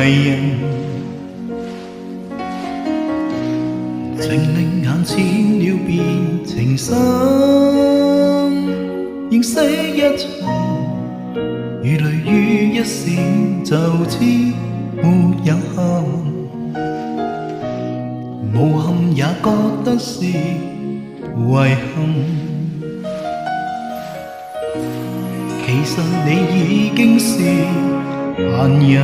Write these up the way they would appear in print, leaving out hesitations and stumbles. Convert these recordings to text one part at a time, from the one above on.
藝人，情令眼淺了變情深，認識一場，如淚雨一閃就知沒有下文，無憾也覺得是遺憾。其實你已經是閒人，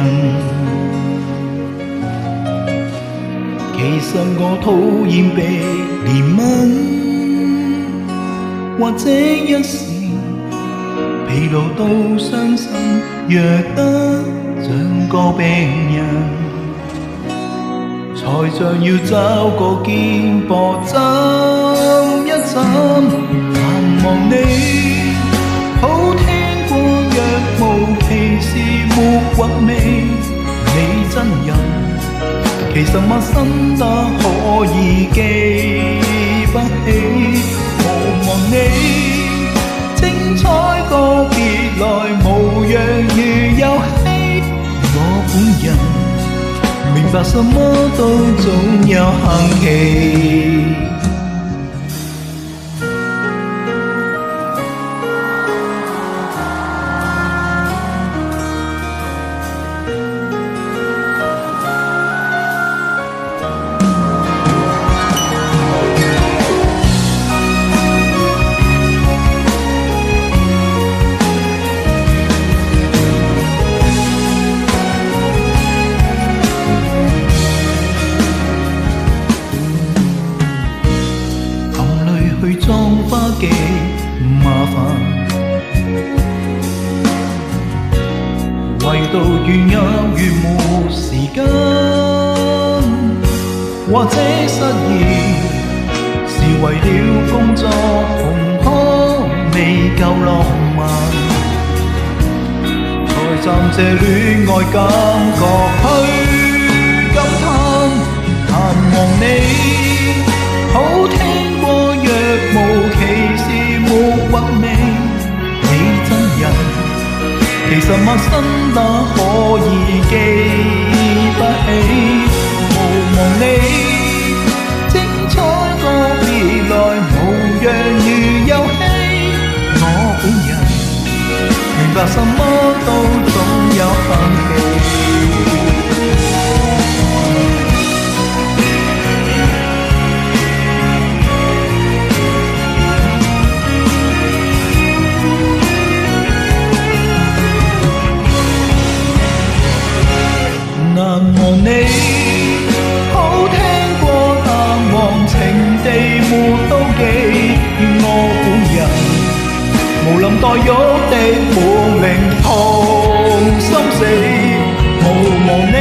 其實我討厭被憐憫，或者一時疲勞到傷心，弱得像個病人，才像要找個肩膊枕一枕，難忘你。好聽過若無其事沒韻味，你真人其實陌生得可以記不起，無望你精彩個別來無恙如遊戲，我本人明白什麼都總有限期。去裝花幾麻煩，唯獨怨有如沒時間，或者失意是為了工作同可未夠浪漫，才暫借戀愛感覺去感嘆，難忘你好聽過若無其事沒韻味，你真人其實陌生得可以記不起，無望你精彩個別來無恙如遊戲，我本人明白什麼都總有限期。難忘你好聽過淡忘情地沒妒忌，我本人無能代玉的無名同心死，無望你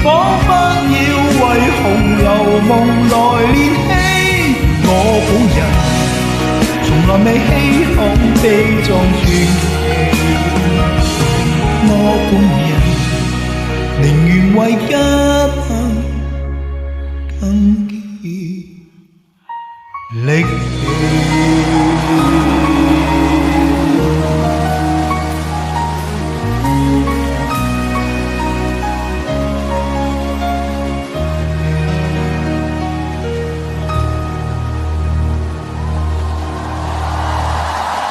彷彿要為紅樓夢來練戲，我本人從來未希望悲壯傳奇，我本人寧願為家更竭力氣。